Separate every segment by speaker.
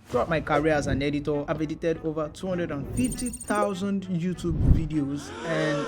Speaker 1: Throughout my career as an editor, I've edited over 250,000 YouTube videos. And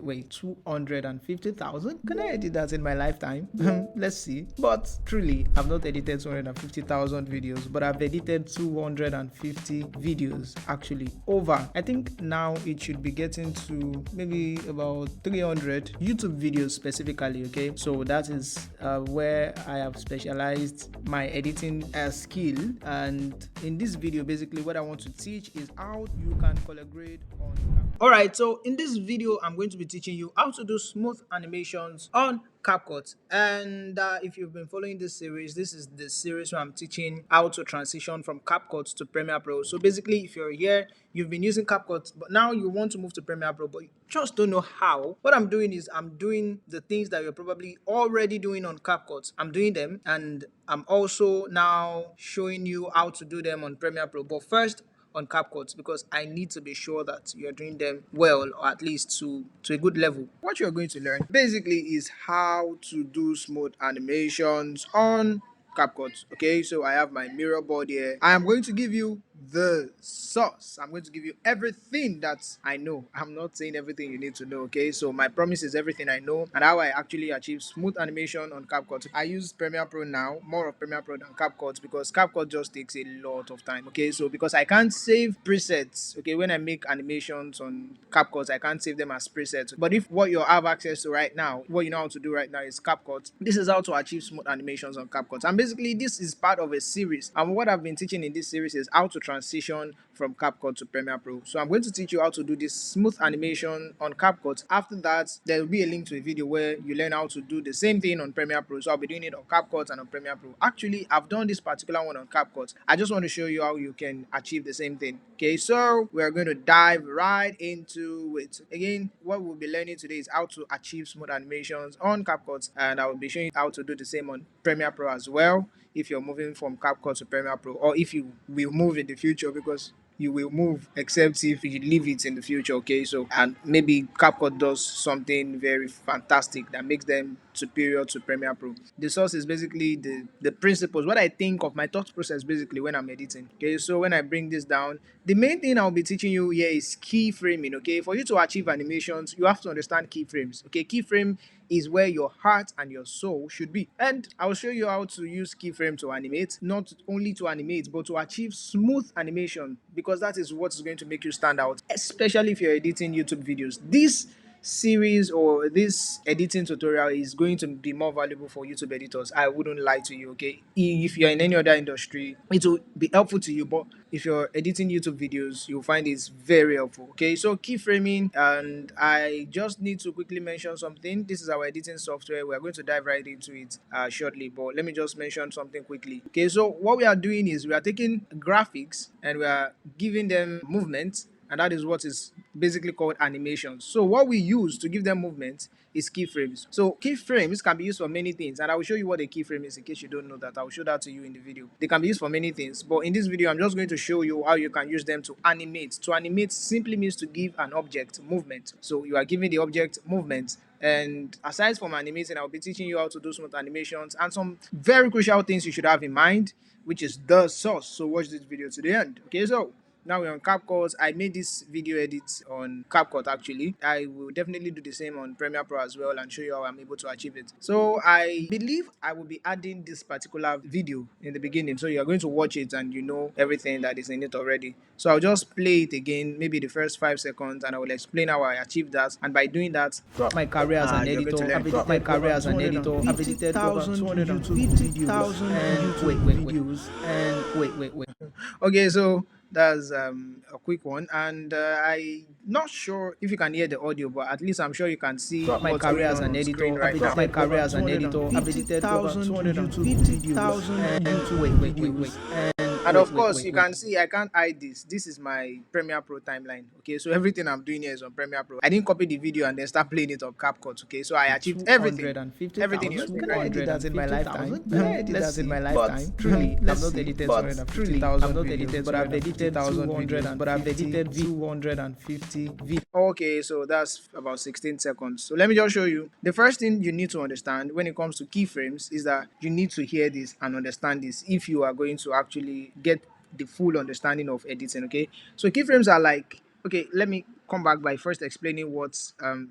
Speaker 1: wait, 250,000? Can I edit that in my lifetime? Let's see. But truly, I've not edited 250,000 videos, but I've edited 250 videos actually. Over, I think now it should be getting to maybe about 300 YouTube videos specifically. Okay, so that is where I have specialized my editing skill. And in this video, basically what I want to teach is how you can color grade on CapCut. Alright, so in this video I'm going to be teaching you how to do smooth animations on CapCut. And if you've been following this series, this is the series where I'm teaching how to transition from CapCut to Premiere Pro. So basically, if you're here, you've been using CapCut, but now you want to move to Premiere Pro, but you just don't know how. What I'm doing is I'm doing the things that you're probably already doing on CapCut. I'm doing them, and I'm also now showing you how to do them on Premiere Pro. But first, on CapCut, because I need to be sure that you're doing them well, or at least to a good level. What you're going to learn basically is how to do smooth animations on CapCut. Okay, so I have my mirror board here. I am going to give you the sauce. I'm going to give you everything that I know. I'm not saying everything you need to know. Okay, so my promise is everything I know and how I actually achieve smooth animation on CapCut. I use Premiere Pro now, more of Premiere Pro than CapCut, because CapCut just takes a lot of time. Okay, so because I can't save presets, okay, when I make animations on CapCut, I can't save them as presets. But if what you have access to right now, what you know how to do right now is CapCut, this is how to achieve smooth animations on CapCut. And basically, this is part of a series. And what I've been teaching in this series is how to transition from CapCut to Premiere Pro. So I'm going to teach you how to do this smooth animation on CapCut. After that, there will be a link to a video where you learn how to do the same thing on Premiere Pro. So I'll be doing it on CapCut and on Premiere Pro. Actually, I've done this particular one on CapCut. I just want to show you how you can achieve the same thing. Okay, so we're going to dive right into it. Again, what we'll be learning today is how to achieve smooth animations on CapCut, and I will be showing you how to do the same on Premiere Pro as well, if you're moving from CapCut to Premiere Pro, or if you will move in the future, because you will move except if you leave it in the future. Okay, so and maybe CapCut does something very fantastic that makes them superior to Premiere Pro. The source is basically the principles, what I think of my thought process basically when I'm editing. Okay, so when I bring this down, the main thing I'll be teaching you here is keyframing. Okay, for you to achieve animations, you have to understand keyframes. Okay, keyframe is where your heart and your soul should be. And I'll show you how to use keyframe to animate, not only to animate, but to achieve smooth animation, because that is what is going to make you stand out, especially if you're editing YouTube videos. This series or this editing tutorial is going to be more valuable for YouTube editors. I wouldn't lie to you. Okay, if you're in any other industry, it will be helpful to you, but if you're editing YouTube videos, you'll find it's very helpful. Okay, so keyframing, and I just need to quickly mention something. This is our editing software. We're going to dive right into it shortly, but let me just mention something quickly. Okay, so what we are doing is we are taking graphics and we are giving them movement, and that is what is basically called animations. So what we use to give them movement is keyframes. So keyframes can be used for many things, and I will show you what a keyframe is in case you don't know that. I will show that to you in the video. They can be used for many things, but in this video I'm just going to show you how you can use them to animate. To animate simply means to give an object movement. So you are giving the object movement. And aside from animating, I'll be teaching you how to do smooth animations and some very crucial things you should have in mind, which is the source. So watch this video to the end. Okay, so now we're on CapCut. I made this video edit on CapCut actually. I will definitely do the same on Premiere Pro as well and show you how I'm able to achieve it. So I believe I will be adding this particular video in the beginning, so you're going to watch it and you know everything that is in it already. So I'll just play it again, maybe the first 5 seconds, and I will explain how I achieved that. And by doing that, throughout my career as an editor, I've edited over 250,000 videos. And wait. Okay, so that's a quick one, and I'm not sure if you can hear the audio, but at least I'm sure you can see my career as an editor. I've edited over 250 videos. And wait. And of course, you can see I can't hide this. This is my Premiere Pro timeline. Okay, so everything I'm doing here is on Premiere Pro. I didn't copy the video and then start playing it on CapCut. Okay, so I achieved everything. Everything. Can I edit that in my lifetime? Let's see. But truly, I've not edited 250,000 videos, but I've edited 200, but I've edited 250 videos. Okay, so that's about 16 seconds. So let me just show you. The first thing you need to understand when it comes to keyframes is that you need to hear this and understand this if you are going to actually get the full understanding of editing. Okay, so keyframes are like, okay, let me come back by first explaining what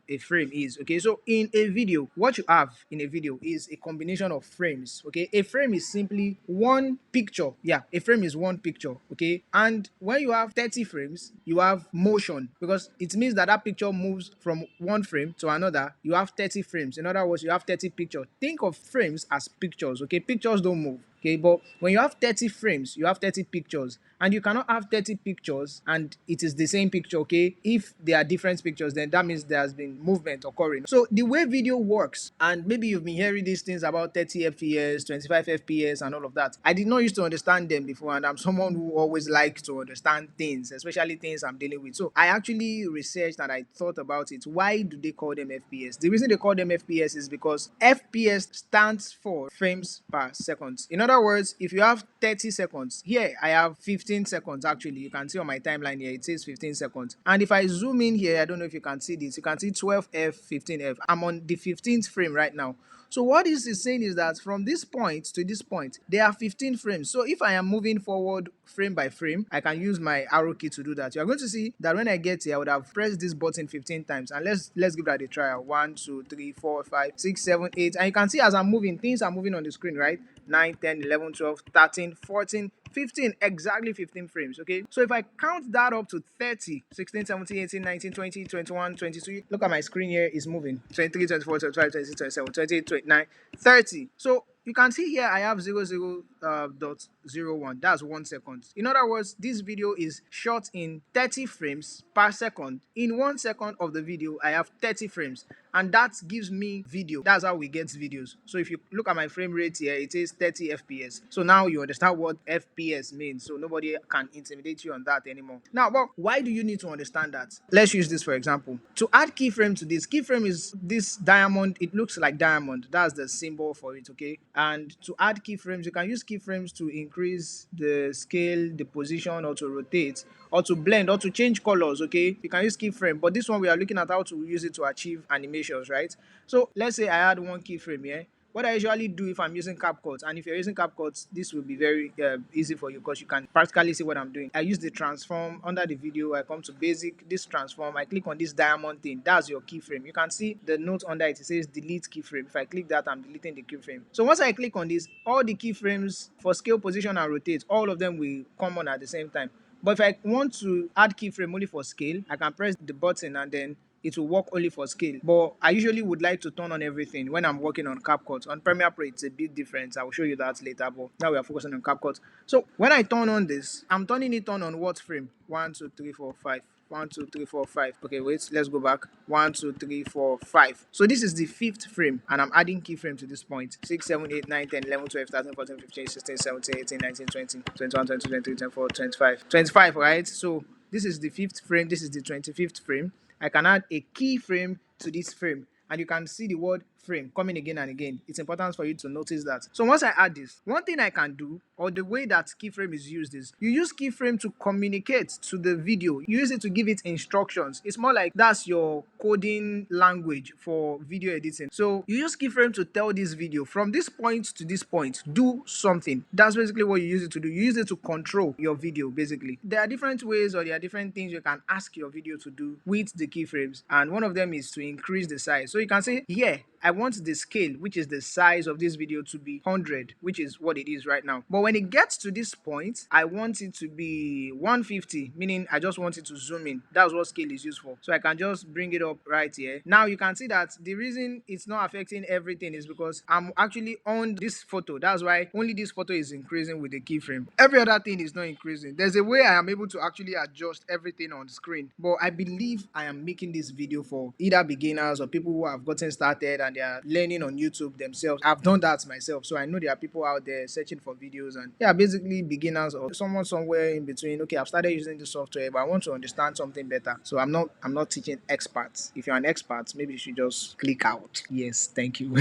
Speaker 1: a frame is. Okay, so in a video, what you have in a video is a combination of frames. Okay, a frame is simply one picture. Yeah, a frame is one picture. Okay, and when you have 30 frames, you have motion, because it means that that picture moves from one frame to another. You have 30 frames. In other words, you have 30 pictures. Think of frames as pictures. Okay, pictures don't move. Okay, but when you have 30 frames, you have 30 pictures, and you cannot have 30 pictures and it is the same picture. Okay, if they are different pictures, then that means there has been movement occurring. So the way video works, and maybe you've been hearing these things about 30 fps, 25 fps and all of that. I did not used to understand them before, and I'm someone who always likes to understand things, especially things I'm dealing with. So I actually researched and I thought about it. Why do they call them fps? The reason they call them fps is because fps stands for frames per second. In other words, if you have 30 seconds, here I have 15 seconds. Actually, you can see on my timeline here it says 15 seconds, and if I zoom in here, I don't know if you can see this, you can see 12f, 15f. I'm on the 15th frame right now. So what this is saying is that from this point to this point, there are 15 frames. So if I am moving forward frame by frame, I can use my arrow key to do that. You are going to see that when I get here, I would have pressed this button 15 times. And let's give that a try. 1, 2, 3, 4, 5, 6, 7, 8. And you can see as I'm moving, things are moving on the screen, right? 9, 10, 11, 12, 13, 14, 15, exactly 15 frames. Okay, so if I count that up to 30, 16, 17, 18, 19, 20, 21, 22, look at my screen here, is moving. 23, 24, 25, 26, 27, 28, 29, 30. So you can see here I have 0.01. That's 1 second. In other words, this video is shot in 30 frames per second. In 1 second of the video, I have 30 frames, and that gives me video. That's how we get videos. So if you look at my frame rate here, it is 30 fps. So now you understand what fps means. So nobody can intimidate you on that anymore. Now, but why do you need to understand that? Let's use this for example. To add keyframe to this, keyframe is this diamond. It looks like diamond. That's the symbol for it. Okay, and to add keyframes, you can use keyframes to increase the scale, the position, or to rotate, or to blend, or to change colors. Okay, you can use keyframe, but this one we are looking at how to use it to achieve animations, right? So let's say I add one keyframe here. What I usually do if I'm using CapCut, and if you're using CapCut, this will be very easy for you because you can practically see what I'm doing. I use the transform under the video. I come to basic, this transform, I click on this diamond thing. That's your keyframe. You can see the note under it. It says delete keyframe. If I click that, I'm deleting the keyframe. So once I click on this, all the keyframes for scale, position, and rotate, all of them will come on at the same time. But if I want to add keyframe only for scale, I can press the button and then it will work only for scale. But I usually would like to turn on everything when I'm working on CapCut. On Premiere Pro, it's a bit different. I will show you that later, but now we are focusing on CapCut. So when I turn on this, I'm turning it on what frame? 1, 2, 3, 4, 5. 1, 2, 3, 4, 5. Okay, wait, let's go back. 1, 2, 3, 4, 5. So this is the 5th frame, and I'm adding keyframe to this point. 6, 7, 8, 9, 10, 11, 12, 13, 14, 15, 16, 17, 18, 19, 20, 21, 22, 23, 24, 25. 25, right? So this is the 5th frame. This is the 25th frame. I can add a keyframe to this frame, and you can see the word frame coming again and again. It's important for you to notice that. So once I add this, one thing I can do, or the way that keyframe is used, is you use keyframe to communicate to the video. You use it to give it instructions. It's more like that's your coding language for video editing. So you use keyframe to tell this video from this point to this point, do something. That's basically what you use it to do. You use it to control your video, basically. There are different ways, or there are different things you can ask your video to do with the keyframes, and one of them is to increase the size. So you can say, yeah, I want the scale, which is the size of this video, to be 100, which is what it is right now. But when it gets to this point, I want it to be 150, meaning I just want it to zoom in. That's what scale is used for. So I can just bring it up right here. Now you can see that the reason it's not affecting everything is because I'm actually on this photo. That's why only this photo is increasing with the keyframe. Every other thing is not increasing. There's a way I am able to actually adjust everything on screen. But I believe I am making this video for either beginners or people who have gotten started and they are learning on YouTube themselves. I've done that myself, so I know there are people out there searching for videos, and they are basically beginners or someone somewhere in between. Okay, I've started using the software, but I want to understand something better. So I'm not teaching experts. If you're an expert, maybe you should just click out. Yes, thank you.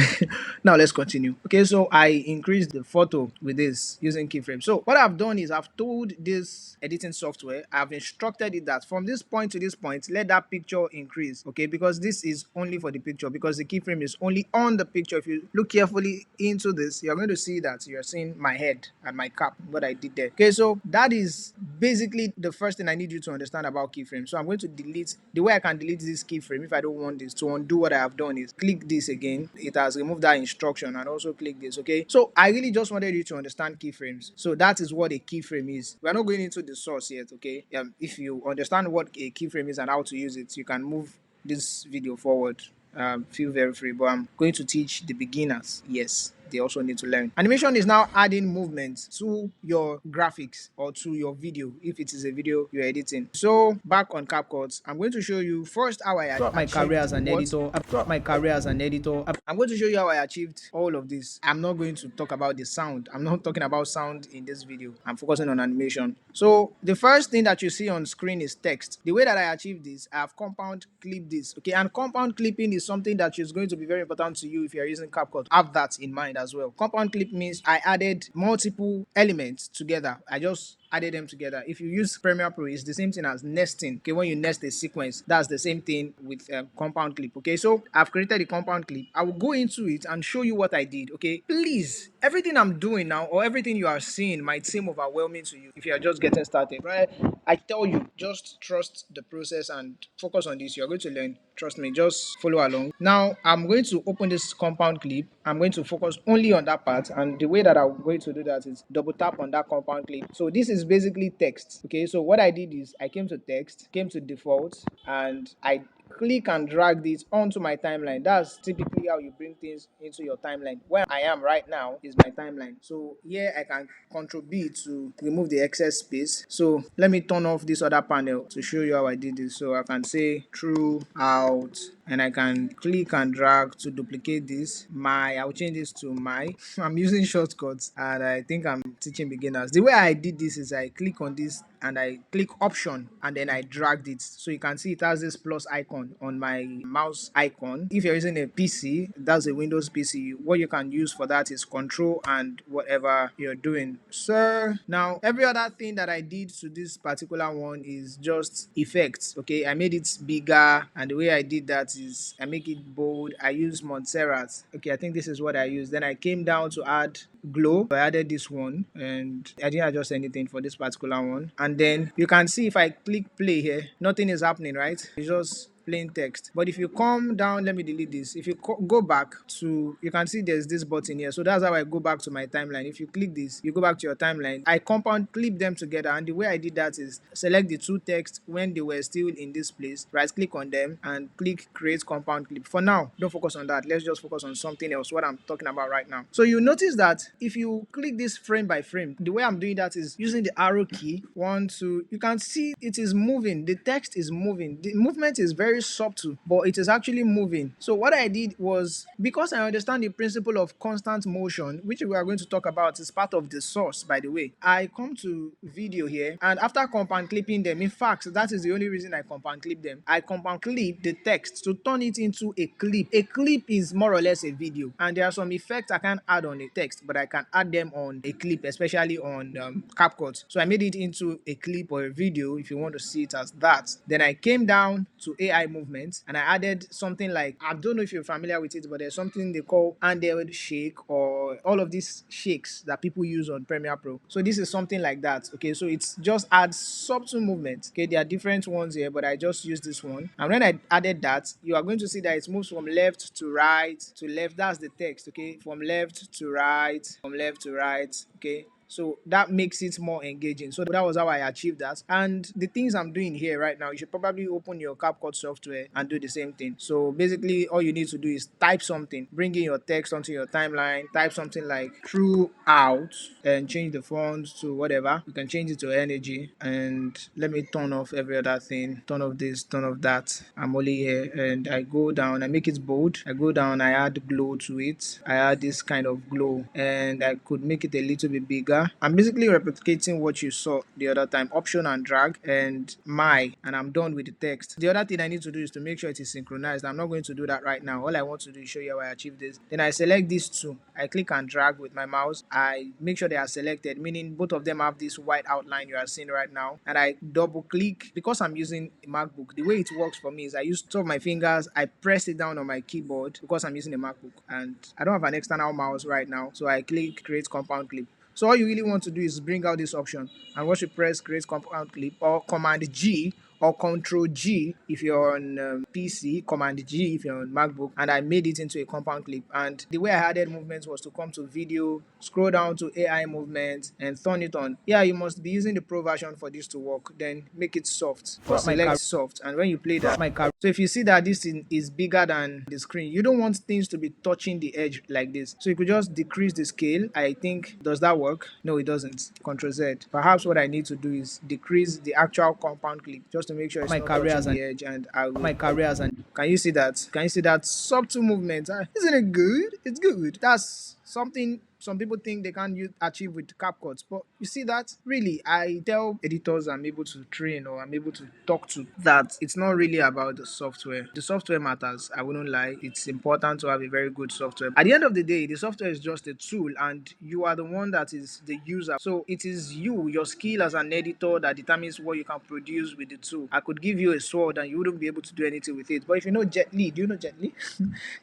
Speaker 1: Now let's continue. Okay, so I increased the photo with this using keyframe. So what I've done is I've told this editing software, I've instructed it that from this point to this point, let that picture increase. Okay, because this is only for the picture, because the keyframe is only on the picture. If you look carefully into this, you're going to see that you're seeing my head and my cap, what I did there. Okay, so that is basically the first thing I need you to understand about keyframe. So I'm going to delete, the way I can delete this keyframe if I don't want this, to undo what I have done is click this again. It has removed that instruction, and also click this. Okay, so I really just wanted you to understand keyframes. So that is what a keyframe is. We're not going into the source yet. Okay, if you understand what a keyframe is and how to use it, you can move this video forward. Feel very free, but I'm going to teach the beginners. Yes, they also need to learn. Animation is now adding movement to your graphics or to your video if it is a video you're editing. So back on CapCut, I'm going to show you first how I throughout my career as an editor. I'm going to show you how I achieved all of this. I'm not going to talk about the sound. I'm not talking about sound in this video. I'm focusing on animation. So the first thing that you see on screen is text. The way that I achieved this, I have compound clipped this. Okay, and compound clipping is something that is going to be very important to you if you're using CapCut. Have that in mind as well. Compound clip means I added multiple elements together. I just added them together. If you use Premiere Pro, it's the same thing as nesting. Okay, when you nest a sequence, that's the same thing with compound clip. Okay, so I've created a compound clip. I will go into it and show you what I did. Okay, please, everything I'm doing now or everything you are seeing might seem overwhelming to you if you are just getting started, right? I tell you, just trust the process and focus on this. You're going to learn. Trust me, just follow along. Now, I'm going to open this compound clip. I'm going to focus only on that part, and the way that I'm going to do that is double tap on that compound clip. So this is basically text. Okay, so what I did is I came to text, came to default, and I click and drag this onto my timeline. That's typically how you bring things into your timeline. Where I am right now is my timeline. So here I can Control B to remove the excess space. So let me turn off this other panel to show you how I did this. So I can say throughout, and I can click and drag to duplicate this. I'll change this to my. I'm using shortcuts, and I think I'm teaching beginners. The way I did this is I click on this and I click option and then I dragged it. So you can see it has this plus icon on my mouse icon. If you're using a PC, that's a Windows PC, what you can use for that is control and whatever you're doing. So now every other thing that I did to this particular one is just effects. Okay, I made it bigger, and the way I did that is I make it bold. I use Montserrat. Okay, I think this is what I used. Then I came down to add glow. I added this one, and I didn't adjust anything for this particular one. And then you can see if I click play here, nothing is happening, right? It's just plain text. But if you come down, let me delete this. If you go back to, you can see there's this button here. So that's how I go back to my timeline. If you click this, you go back to your timeline. I compound clip them together, and the way I did that is select the two texts when they were still in this place, right click on them and click create compound clip. For now, don't focus on that. Let's just focus on something else, what I'm talking about right now. So you notice that if you click this frame by frame, the way I'm doing that is using the arrow key. 1, 2, you can see it is moving. The text is moving. The movement is very subtle, but it is actually moving. So what I did was, because I understand the principle of constant motion, which we are going to talk about, is part of the source, by the way. I come to video here, and after compound clipping them, in fact, that is the only reason I compound clip them. I compound clip the text to turn it into a clip. A clip is more or less a video, and there are some effects I can't add on a text, but I can add them on a clip, especially on CapCut. So I made it into a clip or a video if you want to see it as that. Then I came down to AI movement, and I added something like, I don't know if you're familiar with it, but there's something they call handheld shake, or all of these shakes that people use on Premiere Pro. So this is something like that. Okay, so it's just adds subtle movement. Okay, there are different ones here, but I just used this one. And when I added that, you are going to see that it moves from left to right to left. That's the text. Okay, from left to right, from left to right. Okay, so that makes it more engaging. So that was how I achieved that. And the things I'm doing here right now, you should probably open your CapCut software and do the same thing. So basically, all you need to do is type something, bring in your text onto your timeline, type something like throughout, and change the font to whatever. You can change it to energy, and let me turn off every other thing. Turn off this, turn off that. I'm only here, and I go down, I make it bold. I go down, I add glow to it. I add this kind of glow, and I could make it a little bit bigger. bigger. I'm basically replicating what you saw the other time. Option and drag and and I'm done with the text. The other thing I need to do is to make sure it is synchronized. I'm not going to do that right now. All I want to do is show you how I achieve this. Then I select these two. I click and drag with my mouse. I make sure they are selected, meaning both of them have this white outline you are seeing right now. And I double click. Because I'm using a MacBook, the way it works for me is I use two of my fingers, I press it down on my keyboard because I'm using a MacBook and I don't have an external mouse right now. So I click create compound clip. So all you really want to do is bring out this option, and once you press create compound clip or command G or control G if you're on PC, command G if you're on MacBook, and I made it into a compound clip. And the way I added movements was to come to video, scroll down to AI movement and turn it on. Yeah, you must be using the pro version for this to work. Then make it soft or select soft, and when you play that, so if you see that this thing is bigger than the screen, you don't want things to be touching the edge like this, so you could just decrease the scale. I think, does that work? No, it doesn't. Control Z. Perhaps what I need to do is decrease the actual compound clip just to make sure it's not touching the edge, and I will. Can you see that? Can you see that subtle movement? Isn't it good? It's good. That's something some people think they can't achieve with CapCut, but you see that really, I tell editors I'm able to train or I'm able to talk to that it's not really about the software. The software matters, I wouldn't lie. It's important to have a very good software. At the end of the day, the software is just a tool and you are the one that is the user. So it is you, your skill as an editor, that determines what you can produce with the tool. I could give you a sword and you wouldn't be able to do anything with it. But if you know Jet Li, do you know Jet Li?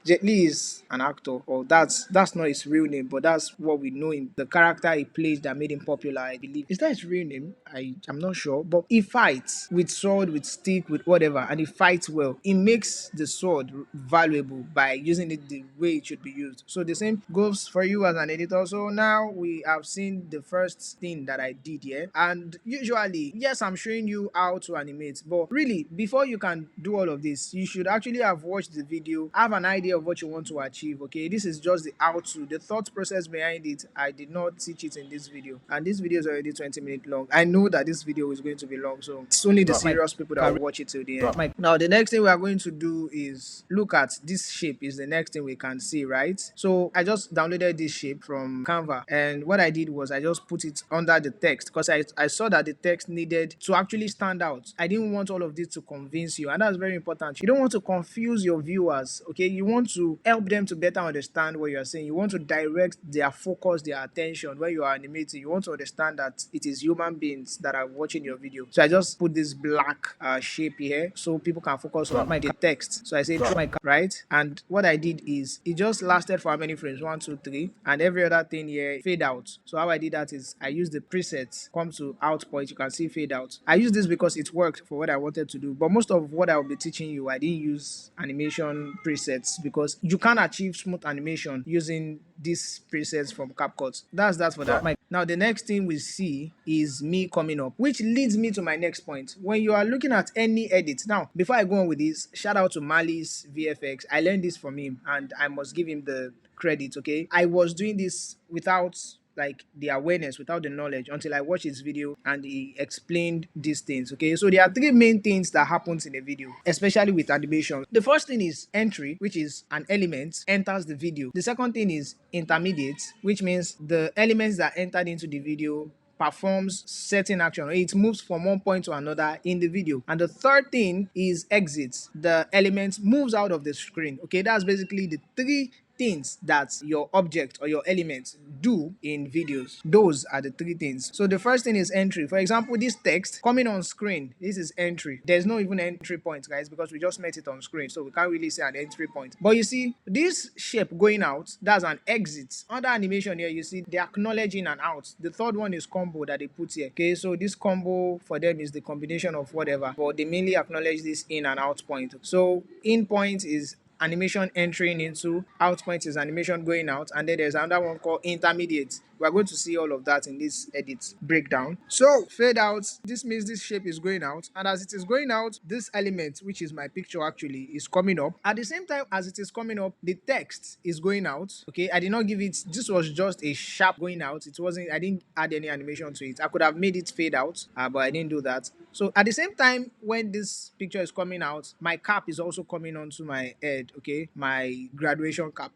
Speaker 1: Jet Li is an actor, or that's not his real name, but that's what we know him. The character he plays that made him popular, I believe. Is that his real name? I'm not sure. But he fights with sword, with stick, with whatever, and he fights well. He makes the sword valuable by using it the way it should be used. So the same goes for you as an editor. So now we have seen the first thing that I did here. And usually, yes, I'm showing you how to animate, but really, before you can do all of this, you should actually have watched the video, have an idea of what you want to achieve. Okay, this is just the how to, the thought process behind it. I did not teach it in this video, and this video is already 20 minutes long. I know that this video is going to be long, so it's only the serious people that will watch it till the end. Now the next thing we are going to do is look at this shape. Is the next thing we can see, right? So I just downloaded this shape from Canva, and what I did was I just put it under the text because I saw that the text needed to actually stand out. I didn't want all of this to convince you, and that's very important. You don't want to confuse your viewers. Okay, you want to help them to better understand what you're saying. You want to direct their focus, their attention when you are animating. You want to understand that it is human beings that are watching your video. So I just put this black shape here so people can focus on the text. So I say right, and what I did is it just lasted for how many frames? 1, 2, 3, and every other thing here fade out. So how I did that is I used the presets. Come to out point, you can see fade out. I use this because it worked for what I wanted to do, but most of what I will be teaching you, I didn't use animation presets because you can't achieve smooth animation using these presets from CapCut. That's that for that. Now the next thing we see is me coming up, which leads me to my next point. When you are looking at any edit, now before I go on with this, shout out to Malice VFX. I learned this from him and I must give him the credit. Okay, I was doing this without like the awareness, without the knowledge, until I watched his video and he explained these things. Okay, so there are three main things that happens in a video, especially with animation. The first thing is entry, which is an element enters the video. The second thing is intermediate, which means the elements that entered into the video performs certain action. It moves from one point to another in the video. And the third thing is exit. The element moves out of the screen. Okay, that's basically the three things that your object or your element do in videos. Those are the three things. So the first thing is entry. For example, this text coming on screen, this is entry. There's no even entry point, guys, because we just met it on screen, so we can't really say an entry point. But you see this shape going out, that's an exit. Under animation here, you see they acknowledge in and out. The third one is combo that they put here. Okay, so this combo for them is the combination of whatever, but they mainly acknowledge this in and out point. So in point is animation entering into, out point is animation going out, and then there's another one called intermediate. We're going to see all of that in this edit breakdown. So fade out, this means this shape is going out, and as it is going out, this element, which is my picture actually, is coming up. At the same time as it is coming up, the text is going out. Okay, I did not give it, this was just a sharp going out. It wasn't, I didn't add any animation to it. I could have made it fade out, but I didn't do that. So at the same time when this picture is coming out, my cap is also coming onto my head, okay, my graduation cap.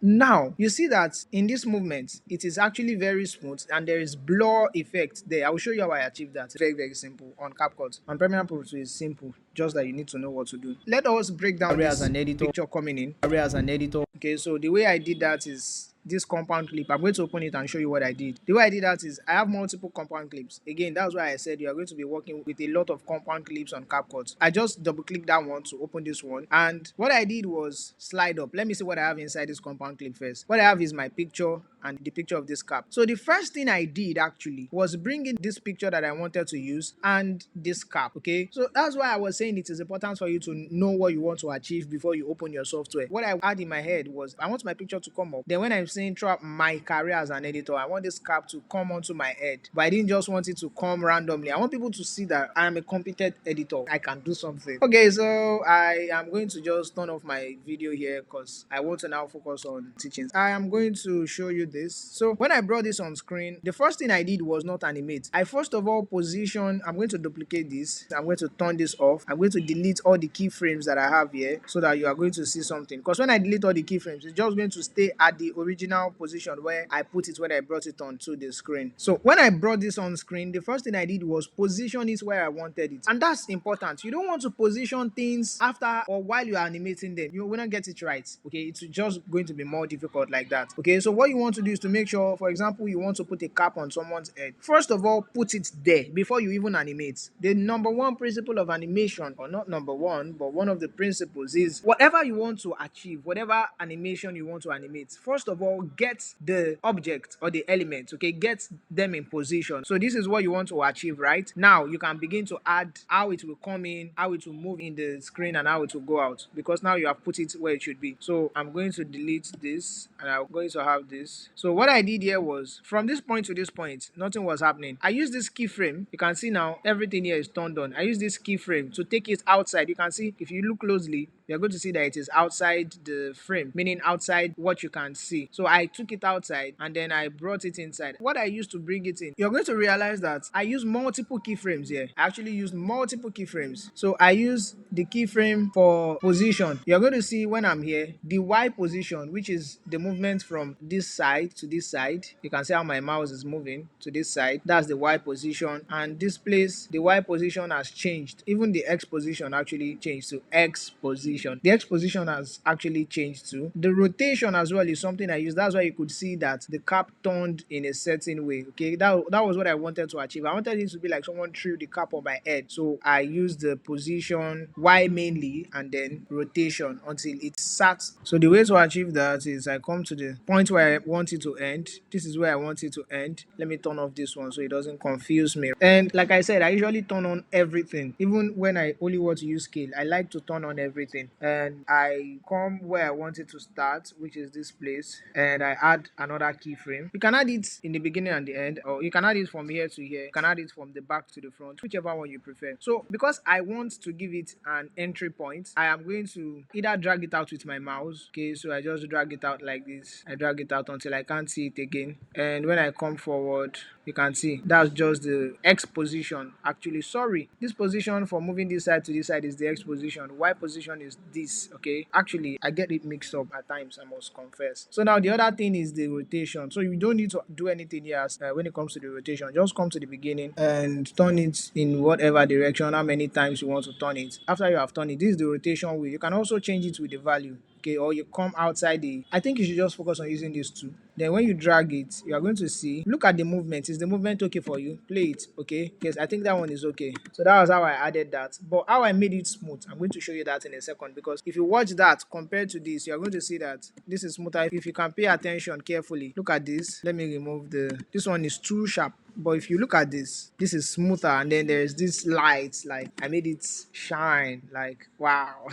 Speaker 1: Now you see that in this movement it is actually very smooth and there is blur effect there. I will show you how I achieve that. Very, very simple on CapCut. On Premiere Pro it is simple, just that you need to know what to do. Let us break down this picture coming in. As an editor. Okay, so the way I did that is this compound clip. I'm going to open it and show you what I did. The way I did that is I have multiple compound clips. Again, that's why I said you are going to be working with a lot of compound clips on CapCut. I just double click that one to open this one. And what I did was slide up. Let me see what I have inside this compound clip first. What I have is my picture and the picture of this cap. So the first thing I did actually was bring in this picture that I wanted to use and this cap. Okay, so that's why I was saying it is important for you to know what you want to achieve before you open your software. What I had in my head was I want my picture to come up. Then when I'm saying throughout my career as an editor, I want this cap to come onto my head, but I didn't just want it to come randomly. I want people to see that I'm a competent editor. I can do something. Okay, so I am going to just turn off my video here because I want to now focus on teaching. I am going to show you this. So when I brought this on screen, the first thing I did was not animate. I first of all position, I'm going to duplicate this. I'm going to turn this off. I'm going to delete all the keyframes that I have here so that you are going to see something. Because when I delete all the keyframes, it's just going to stay at the original position where I put it when I brought it onto the screen. So when I brought this on screen, the first thing I did was position it where I wanted it. And that's important. You don't want to position things after or while you are animating them. You will not get it right. Okay, it's just going to be more difficult like that. Okay, so what you want to do is to make sure, for example, you want to put a cap on someone's head. First of all, put it there before you even animate. The number one principle of animation, or not number one, but one of the principles is whatever you want to achieve, whatever animation you want to animate, first of all, get the object or the element, okay, get them in position. So this is what you want to achieve, right? Now you can begin to add how it will come in, how it will move in the screen, and how it will go out, because now you have put it where it should be. So I'm going to delete this and I'm going to have this. So what I did here was from this point to this point, nothing was happening. I used this keyframe. You can see now everything here is turned on. I use this keyframe to take it outside. You can see if you look closely, you're going to see that it is outside the frame, meaning outside what you can see. So I took it outside and then I brought it inside. What I used to bring it in, you're going to realize that I use multiple keyframes here. I actually used multiple keyframes. So I use the keyframe for position. You're going to see when I'm here, the Y position, which is the movement from this side to this side. You can see how my mouse is moving to this side. That's the Y position. And this place, the Y position has changed. Even the X position actually changed to X position. The X position has actually changed too. The rotation as well is something I use. That's why you could see that the cap turned in a certain way. Okay, that was what I wanted to achieve. I wanted it to be like someone threw the cap on my head. So I used the position Y mainly and then rotation until it sat. So the way to achieve that is I come to the point where I want it to end. This is where I want it to end. Let me turn off this one so it doesn't confuse me. And like I said, I usually turn on everything. Even when I only want to use scale, I like to turn on everything. And I come where I want it to start, which is this place, and I add another keyframe. You can add it in the beginning and the end, or you can add it from here to here. You can add it from the back to the front, whichever one you prefer. So because I want to give it an entry point, I am going to either drag it out with my mouse. Okay, so I just drag it out like this. I drag it out until I can't see it again. And when I come forward, you can see that's just the X position. Actually, sorry, this position for moving this side to this side is the X position. Y position is this. Okay, actually I get it mixed up at times, I must confess. So now the other thing is the rotation. So you don't need to do anything here when it comes to the rotation. Just come to the beginning and turn it in whatever direction, how many times you want to turn it. After you have turned it, this is the rotation wheel. You can also change it with the value. Okay, or you come outside the, I think you should just focus on using these two. Then when you drag it, you are going to see, look at the movement. Is the movement okay for you? Play it. Okay, yes, I think that one is okay. So that was how I added that. But how I made it smooth, I'm going to show you that in a second, because if you watch that compared to this, you're going to see that this is smoother. If you can pay attention carefully, look at this. Let me remove this one is too sharp. But if you look at this is smoother, and then there's this light, like I made it shine, like wow.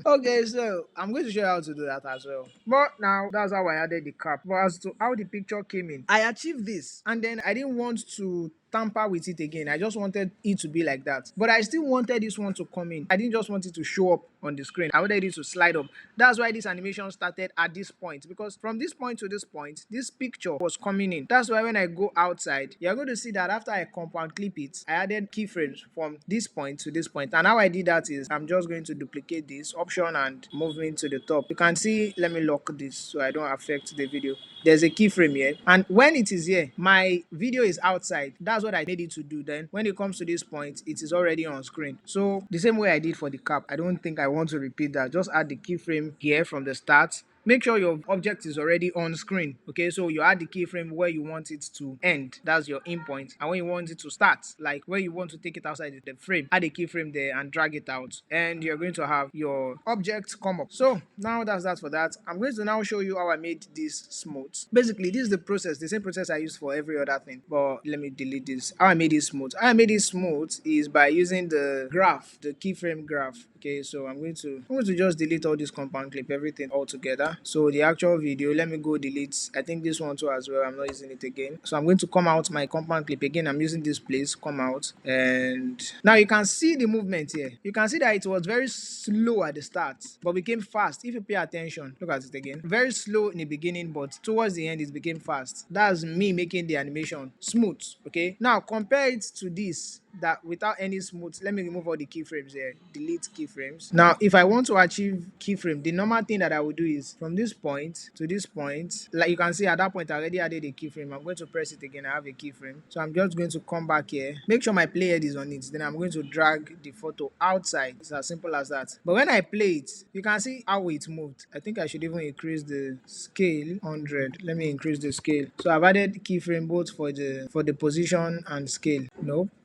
Speaker 1: Okay, so I'm going to show you how to do that as well. But now that's how I added the cap. But as to how the picture came in, I achieved this, and then I didn't want to tamper with it again. I just wanted it to be like that. But I still wanted this one to come in. I didn't just want it to show up on the screen. I wanted it to slide up. That's why this animation started at this point, because from this point to this point, this picture was coming in. That's why when I go outside, you're going to see that after I compound clip it, I added keyframes from this point to this point. And how I did that is I'm just going to duplicate this option and move it to the top. You can see, let me lock this so I don't affect the video. There's a keyframe here, and when it is here, my video is outside. That's what I made it to do. Then when it comes to this point, it is already on screen. So the same way I did for the cap, I don't think I want to repeat that. Just add the keyframe here from the start. Make sure your object is already on screen. Okay, so you add the keyframe where you want it to end. That's your in point. And when you want it to start, like where you want to take it outside the frame, add a keyframe there and drag it out. And you're going to have your object come up. So now that's that for that. I'm going to now show you how I made this smooth. Basically, this is the process, the same process I use for every other thing. But let me delete this. How I made it smooth. How I made it smooth is by using the graph, the keyframe graph. Okay, so I'm going to just delete all this compound clip, everything all together. So the actual video, let me go delete. I think this one too as well. I'm not using it again. So I'm going to come out my compound clip again. I'm using this place, come out, and now you can see the movement here. You can see that it was very slow at the start, but became fast. If you pay attention, look at it again. Very slow in the beginning, but towards the end it became fast. That's me making the animation smooth. Okay, now compare it to this, that without any smooth. Let me remove all the keyframes here, delete keyframes. Now if I want to achieve keyframe, the normal thing that I will do is from this point to this point, like you can see at that point I already added a keyframe. I'm going to press it again, I have a keyframe. So I'm just going to come back here, make sure my playhead is on it, then I'm going to drag the photo outside. It's as simple as that. But when I play it, you can see how it moved. I think I should even increase the scale 100. Let me increase the scale. So I've added keyframe both for the position and scale.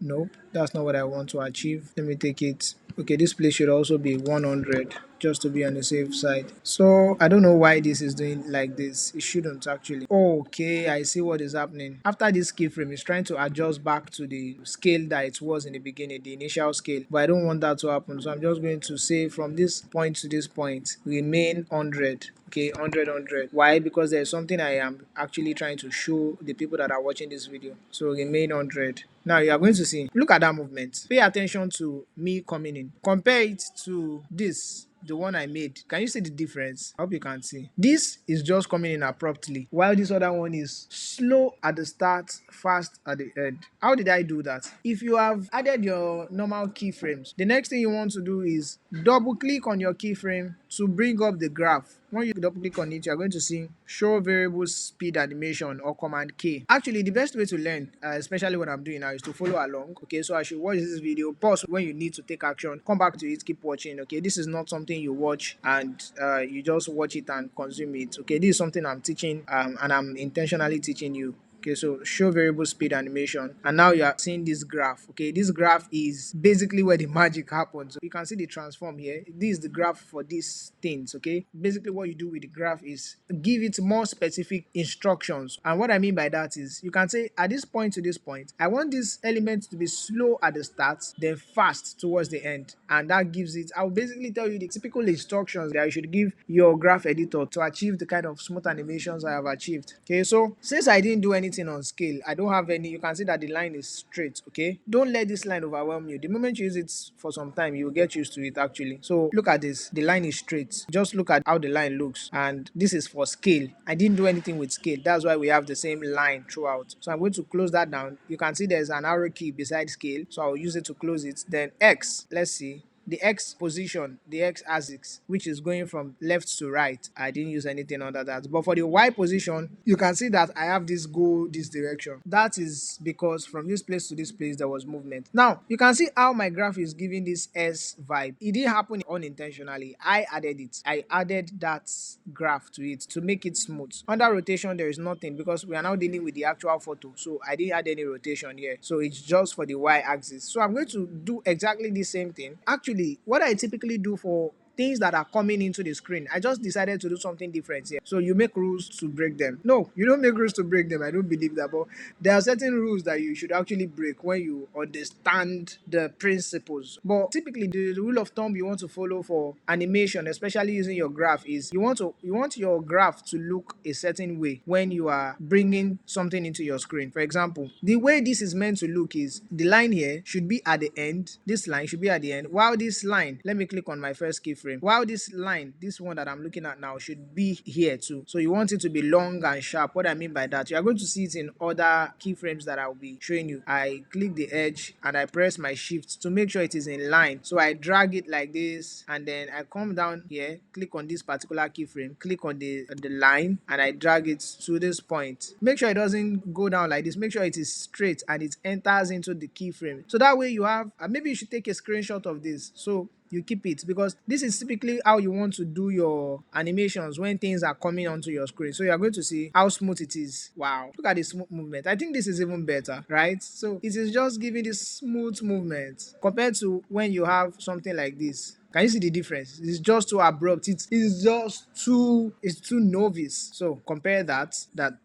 Speaker 1: Nope, that's not what I want to achieve. Let me take it. Okay, this place should also be 100 just to be on the safe side. So I don't know why this is doing like this. It shouldn't actually. Okay, I see what is happening. After this keyframe, it's trying to adjust back to the scale that it was in the beginning, the initial scale. But I don't want that to happen. So I'm just going to say from this point to this point, remain 100. Okay, 100. Why? Because there's something I am actually trying to show the people that are watching this video. So remain 100. Now you are going to see, look at that movement. Pay attention to me coming in. Compare it to this, the one I made. Can you see the difference? I hope you can see. This is just coming in abruptly, while this other one is slow at the start, fast at the end. How did I do that? If you have added your normal keyframes, the next thing you want to do is double click on your keyframe to bring up the graph. When you double click on it, you're going to see show variable speed animation or command K. Actually, the best way to learn, especially what I'm doing now, is to follow along. Okay, so I should watch this video, pause when you need to take action, come back to it, keep watching. Okay, this is not something you watch and you just watch it and consume it. Okay, this is something I'm teaching and I'm intentionally teaching you. Okay, so show variable speed animation, and now you are seeing this graph. Okay, this graph is basically where the magic happens. So you can see the transform here. This is the graph for these things. Okay, basically what you do with the graph is give it more specific instructions, and what I mean by that is you can say at this point to this point, I want this element to be slow at the start, then fast towards the end, and that gives it, I'll basically tell you the typical instructions that you should give your graph editor to achieve the kind of smooth animations I have achieved. Okay, so since I didn't do anything on scale, I don't have any, you can see that the line is straight. Okay, don't let this line overwhelm you. The moment you use it for some time, you will get used to it actually. So look at this, the line is straight. Just look at how the line looks, and this is for scale. I didn't do anything with scale, that's why we have the same line throughout. So I'm going to close that down. You can see there's an arrow key beside scale, so I'll use it to close it. Then X, let's see the X position, the X axis, which is going from left to right. I didn't use anything under that. But for the Y position, you can see that I have this go this direction. That is because from this place to this place, there was movement. Now, you can see how my graph is giving this S vibe. It didn't happen unintentionally. I added it. I added that graph to it to make it smooth. Under rotation, there is nothing because we are now dealing with the actual photo. So I didn't add any rotation here. So it's just for the Y axis. So I'm going to do exactly the same thing. Actually, what I typically do for things that are coming into the screen. I just decided to do something different here. So you make rules to break them. No, you don't make rules to break them. I don't believe that. But there are certain rules that you should actually break when you understand the principles. But typically, the rule of thumb you want to follow for animation, especially using your graph, is you want your graph to look a certain way when you are bringing something into your screen. For example, the way this is meant to look is the line here should be at the end. This line should be at the end. While this line, let me click on my first keyframe. While this line, this one that I'm looking at now, should be here too. So you want it to be long and sharp. What I mean by that, you are going to see it in other keyframes that I'll be showing you. I click the edge and I press my shift to make sure it is in line. So I drag it like this, and then I come down here, click on this particular keyframe, click on the line, and I drag it to this point. Make sure it doesn't go down like this. Make sure it is straight and it enters into the keyframe. So that way you have, maybe you should take a screenshot of this. So you keep it, because this is typically how you want to do your animations when things are coming onto your screen. So you are going to see how smooth it is. Wow, look at the smooth movement. I think this is even better, right? So it is just giving this smooth movement compared to when you have something like this. Can you see the difference? It's just too abrupt. It's too novice. So compare that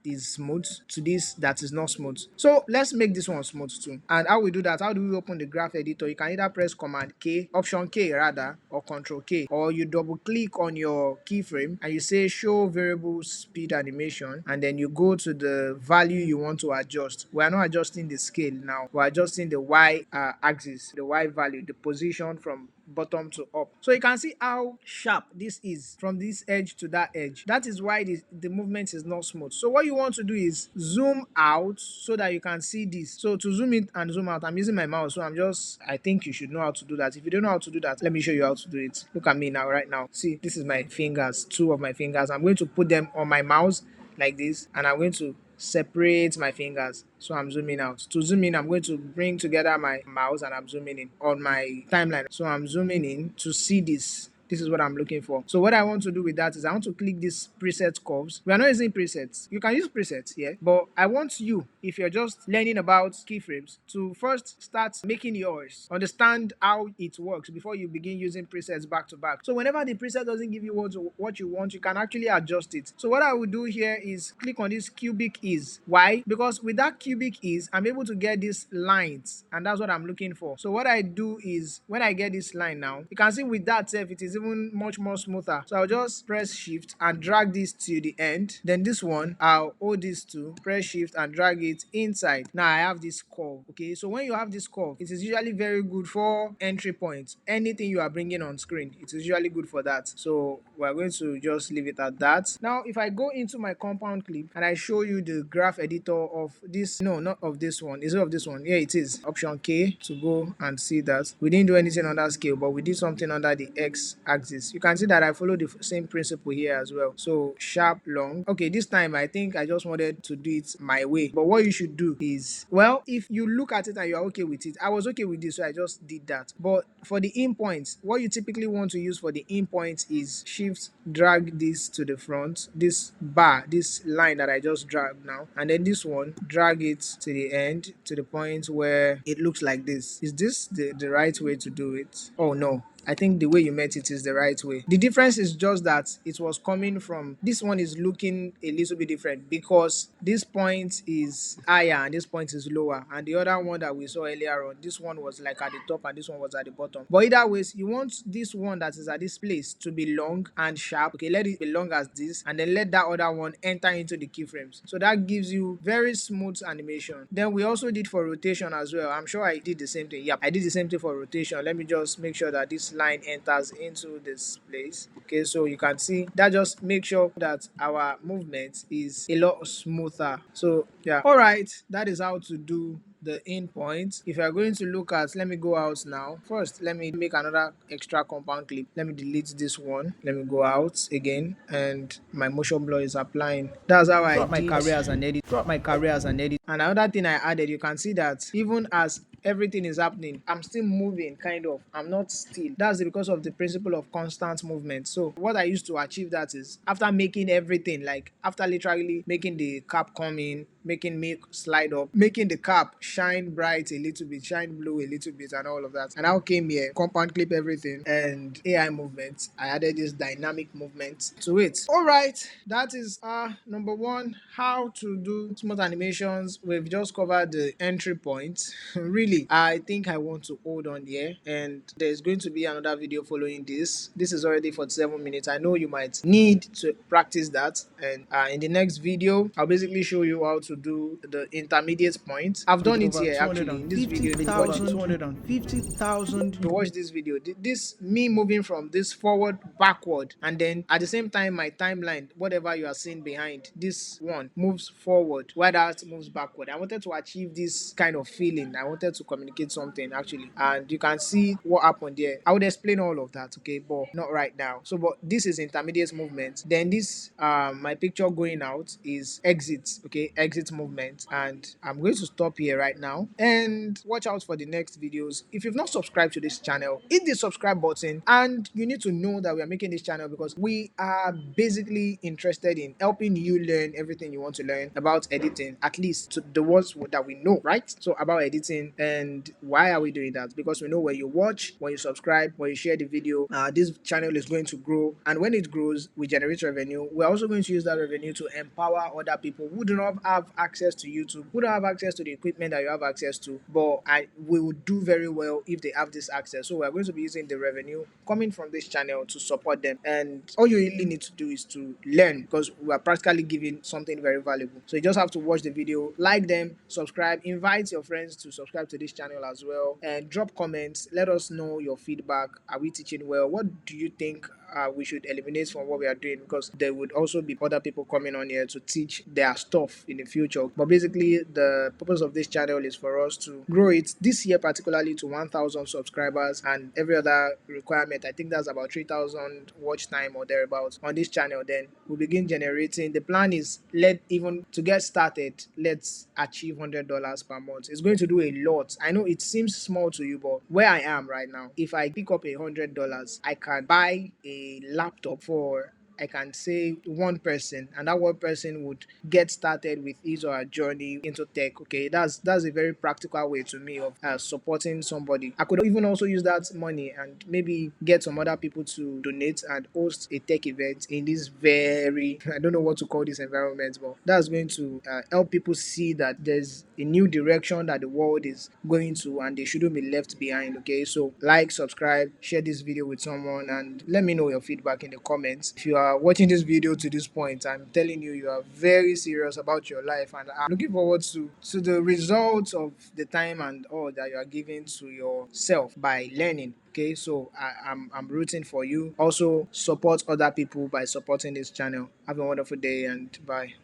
Speaker 1: is smooth to this that is not smooth. So let's make this one smooth too. And how we do that? How do we open the graph editor? You can either press Command K, Option K rather, or Control K, or you double click on your keyframe and you say Show Variable Speed Animation, and then you go to the value you want to adjust. We are not adjusting the scale now. We're adjusting the Y axis, the Y value, the position from bottom to up. So you can see how sharp this is from this edge to that edge. That is why the movement is not smooth. So what you want to do is zoom out so that you can see this. So to zoom in and zoom out, I'm using my mouse. So I think you should know how to do that. If you don't know how to do that, let me show you how to do it. Look at me now, right now. See, this is my fingers, two of my fingers. I'm going to put them on my mouse like this, and I'm going to separate my fingers. So I'm zooming out. To zoom in, I'm going to bring together my mouse and I'm zooming in on my timeline. So I'm zooming in to see this. This is what I'm looking for. So what I want to do with that is I want to click this preset curves. We are not using presets. You can use presets here, but I want you, if you're just learning about keyframes, to first start making yours. Understand how it works before you begin using presets back to back. So whenever the preset doesn't give you what you want, you can actually adjust it. So what I will do here is click on this cubic ease. Why? Because with that cubic ease, I'm able to get these lines, and that's what I'm looking for. So what I do is when I get this line now, you can see with that self, it is even much more smoother. So I'll just press shift and drag this to the end. Then this one, I'll hold this to press shift and drag it inside. Now I have this curve. Okay, so when you have this curve, it is usually very good for entry points. Anything you are bringing on screen, it is usually good for that. So we're going to just leave it at that. Now if I go into my compound clip and I show you the graph editor of this, no, not of this one, is it of this one? Yeah, it is. Option K to go and see that. We didn't do anything on that scale, but we did something under the X axis. You can see that I follow the same principle here as well. So sharp, long. Okay, this time I think I just wanted to do it my way. But what you should do is, well, if you look at it and you're okay with it, I was okay with this, so I just did that. But for the in points, what you typically want to use for the in points is shift, drag this to the front, this bar, this line that I just dragged now, and then this one, drag it to the end, to the point where it looks like this. Is this the right way to do it? Oh no, I think the way you met it is the right way. The difference is just that it was coming from, this one is looking a little bit different because this point is higher and this point is lower, and the other one that we saw earlier on, this one was like at the top and this one was at the bottom. But either ways, you want this one that is at this place to be long and sharp. Okay, let it be long as this, and then let that other one enter into the keyframes. So that gives you very smooth animation. Then we also did for rotation as well. I'm sure I did the same thing. Yep, I did the same thing for rotation. Let me just make sure that this line enters into this place. Okay, so you can see that just makes sure that our movement is a lot smoother. So yeah, all right, that is how to do the in point. If you are going to look at, let me go out now. First, let me make another extra compound clip. Let me delete this one. Let me go out again, and my motion blur is applying. That's how I did my career as an editor. And another thing I added, you can see that even as everything is happening, I'm still moving, kind of. I'm not still. That's because of the principle of constant movement. So what I used to achieve that is after making everything, like after literally making the cap come in, making me slide up, making the cap shine bright a little bit, shine blue a little bit, and all of that. And I came here, compound clip everything, and AI movement. I added this dynamic movement to it. All right, that is number one, how to do smooth animations. We've just covered the entry point. Really, I think I want to hold on here, and there's going to be another video following this. This is already 47 minutes. I know you might need to practice that, and in the next video I'll basically show you how to do the intermediate point. I've done it here actually in this video. 250,000. You watch this video. This me moving from this forward backward, and then at the same time my timeline, whatever you are seeing behind this one, moves forward while that moves backward. I wanted to achieve this kind of feeling. I wanted to communicate something actually, and you can see what happened there. I would explain all of that, okay, but not right now. So but this is intermediate movement. Then this my picture going out is exit, okay, exit movement. And I'm going to stop here right now and watch out for the next videos. If you've not subscribed to this channel, hit the subscribe button. And you need to know that we are making this channel because we are basically interested in helping you learn everything you want to learn about editing, at least to the ones that we know, right? So about editing. And why are we doing that? Because we know when you watch, when you subscribe, when you share the video, this channel is going to grow, and when it grows, we generate revenue. We're also going to use that revenue to empower other people who do not have access to YouTube, who don't have access to the equipment that you have access to, but we will do very well if they have this access. So we're going to be using the revenue coming from this channel to support them, and all you really need to do is to learn, because we are practically giving something very valuable. So you just have to watch the video, like them, subscribe, invite your friends to subscribe to this channel as well, and drop comments. Let us know your feedback. Are we teaching well? What do you think we should eliminate from what we are doing? Because there would also be other people coming on here to teach their stuff in the future. But basically, the purpose of this channel is for us to grow it this year, particularly to 1,000 subscribers, and every other requirement. I think that's about 3,000 watch time or thereabouts on this channel. Then we'll begin generating. The plan is, even to get started, let's achieve $100 per month. It's going to do a lot. I know it seems small to you, but where I am right now, if I pick up $100, I can buy a laptop for, I can say, one person, and that one person would get started with his or her journey into tech. Okay, that's a very practical way to me of supporting somebody. I could even also use that money and maybe get some other people to donate and host a tech event in this very I don't know what to call this environment, but that's going to help people see that there's a new direction that the world is going to, and they shouldn't be left behind. Okay, so like, subscribe, share this video with someone, and let me know your feedback in the comments. If you are watching this video to this point, I'm telling you, you are very serious about your life, and I'm looking forward to the results of the time and all that you are giving to yourself by learning. Okay, so I'm rooting for you. Also support other people by supporting this channel. Have a wonderful day, and bye.